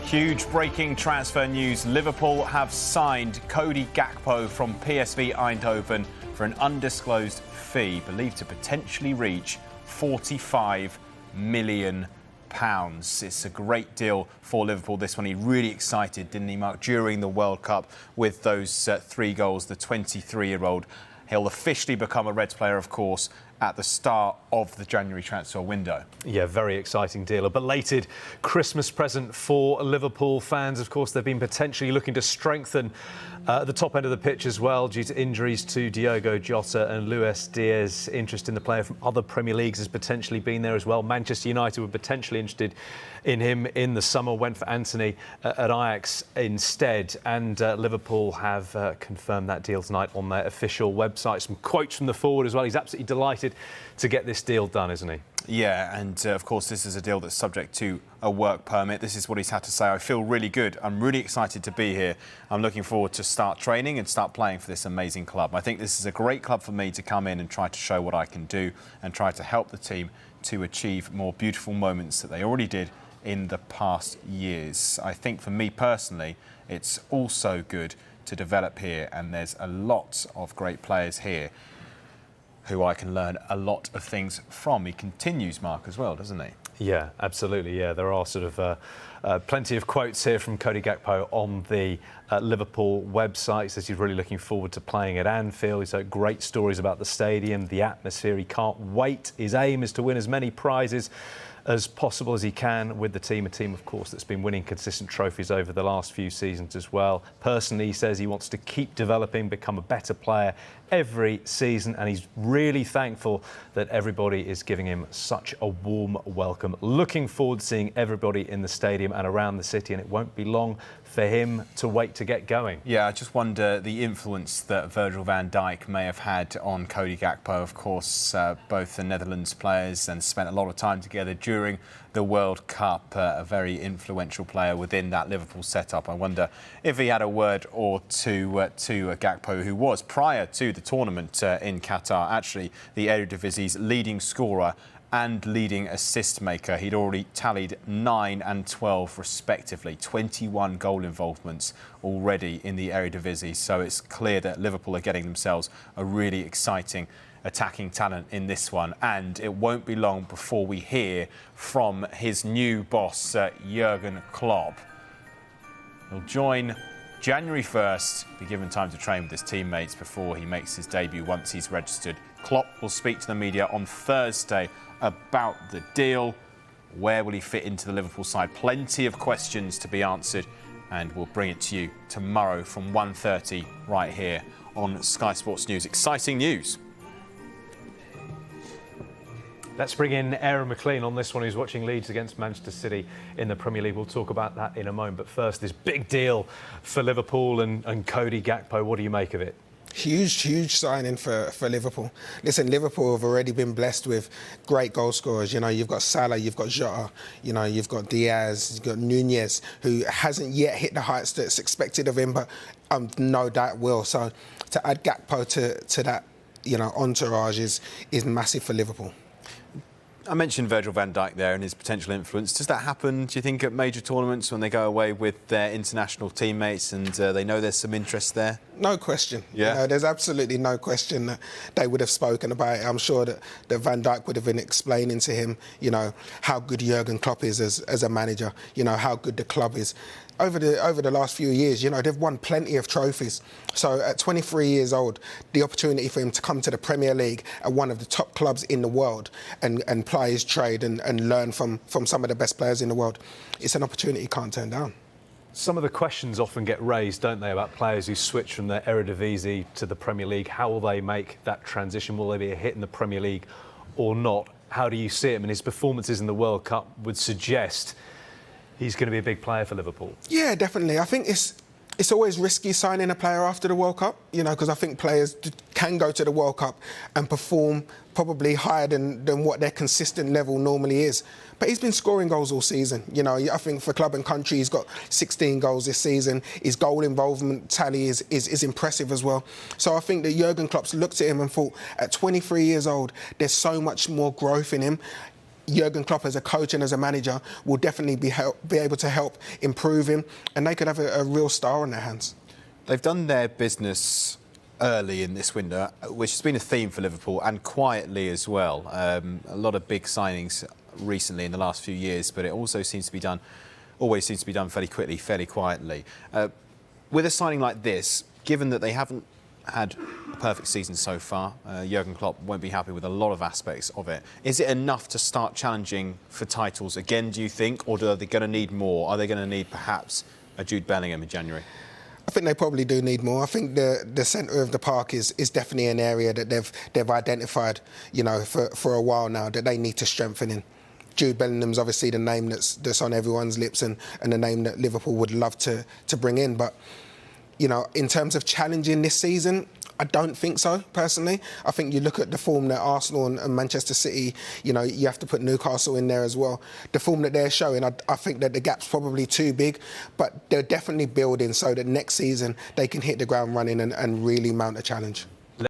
Huge breaking transfer news. Liverpool have signed Cody Gakpo from PSV Eindhoven for an undisclosed fee, believed to potentially reach £45 million. It's a great deal for Liverpool, this one. He really excited, didn't he, Mark, during the World Cup with those 3 goals, the 23-year-old. He'll officially become a Reds player, of course, at the start of the January transfer window. Yeah, very exciting deal. A belated Christmas present for Liverpool fans. Of course, they've been potentially looking to strengthen the top end of the pitch as well due to injuries to Diogo Jota and Luis Diaz. Interest in the player from other Premier Leagues has potentially been there as well. Manchester United were potentially interested in him in the summer, went for Anthony at Ajax instead. And Liverpool have confirmed that deal tonight on their official website. Some quotes from the forward as well. He's absolutely delighted to get this deal done, isn't he? Yeah, and of course this is a deal that's subject to a work permit. This is what he's had to say. I feel really good. I'm really excited to be here. I'm looking forward to start training and start playing for this amazing club. I think this is a great club for me to come in and try to show what I can do and try to help the team to achieve more beautiful moments that they already did in the past years. I think for me personally, it's also good to develop here, and there's a lot of great players here who I can learn a lot of things from. He continues, Mark, as well, doesn't he? Yeah, absolutely. Yeah, there are sort of plenty of quotes here from Cody Gakpo on the Liverpool website. He says he's really looking forward to playing at Anfield. He's heard great stories about the stadium, the atmosphere. He can't wait. His aim is to win as many prizes as possible as he can with the team, a team, of course, that's been winning consistent trophies over the last few seasons as well. Personally, he says he wants to keep developing, become a better player every season, and he's really thankful that everybody is giving him such a warm welcome. Looking forward to seeing everybody in the stadium and around the city, and it won't be long for him to wait to get going. Yeah, I just wonder the influence that Virgil van Dijk may have had on Cody Gakpo. Of course, both the Netherlands players and spent a lot of time together during the World Cup. A very influential player within that Liverpool setup. I wonder if he had a word or two to Gakpo, who was, prior to the tournament in Qatar, actually the Eredivisie's leading scorer and leading assist maker. He'd already tallied 9 and 12 respectively, 21 goal involvements already in the Eredivisie. So it's clear that Liverpool are getting themselves a really exciting attacking talent in this one, and it won't be long before we hear from his new boss, Jurgen Klopp. He'll join January 1st, be given time to train with his teammates before he makes his debut once he's registered. Klopp will speak to the media on Thursday about the deal. Where will he fit into the Liverpool side? Plenty of questions to be answered, and we'll bring it to you tomorrow from 1:30 right here on Sky Sports News. Exciting news. Let's bring in Aaron McLean on this one, who's watching Leeds against Manchester City in the Premier League. We'll talk about that in a moment. But first, this big deal for Liverpool and Cody Gakpo. What do you make of it? Huge signing for Liverpool. Listen, Liverpool have already been blessed with great goal scorers. You know, you've got Salah, you've got Jota, you know, you've got Diaz, you've got Nunez, who hasn't yet hit the heights that's expected of him, but no doubt will. So to add Gakpo to that, you know, entourage is massive for Liverpool. I mentioned Virgil van Dijk there and his potential influence. Does that happen, do you think, at major tournaments when they go away with their international teammates and they know there's some interest there? No question. Yeah. You know, there's absolutely no question that they would have spoken about it. I'm sure that Van Dijk would have been explaining to him, you know, how good Jurgen Klopp is as a manager, you know, how good the club is. Over the last few years, you know, they've won plenty of trophies. So at 23 years old, the opportunity for him to come to the Premier League at one of the top clubs in the world and ply his trade and learn from some of the best players in the world, it's an opportunity he can't turn down. Some of the questions often get raised, don't they, about players who switch from the Eredivisie to the Premier League. How will they make that transition? Will they be a hit in the Premier League or not? How do you see him? And his performances in the World Cup would suggest he's going to be a big player for Liverpool. Yeah, definitely. I think it's always risky signing a player after the World Cup, you know, because I think players can go to the World Cup and perform probably higher than what their consistent level normally is. But he's been scoring goals all season. You know, I think for club and country, he's got 16 goals this season. His goal involvement tally is impressive as well. So I think that Jurgen Klopp's looked at him and thought, at 23 years old, there's so much more growth in him. Jurgen Klopp as a coach and as a manager will definitely be able to help improve him, and they could have a real star on their hands. They've done their business early in this window, which has been a theme for Liverpool, and quietly as well. A lot of big signings recently in the last few years, but it also always seems to be done fairly quickly, fairly quietly. With a signing like this, given that they haven't had a perfect season so far, Jurgen Klopp won't be happy with a lot of aspects of it. Is it enough to start challenging for titles again, do you think, or are they going to need more? Are they going to need perhaps a Jude Bellingham in January? I think they probably do need more. I think the centre of the park is definitely an area that they've identified, you know, for a while now, that they need to strengthen in. Jude Bellingham's obviously the name that's on everyone's lips, and the name that Liverpool would love to bring in. But, you know, in terms of challenging this season, I don't think so, personally. I think you look at the form that Arsenal and Manchester City, you know, you have to put Newcastle in there as well. The form that they're showing, I think that the gap's probably too big, but they're definitely building so that next season they can hit the ground running and really mount a challenge.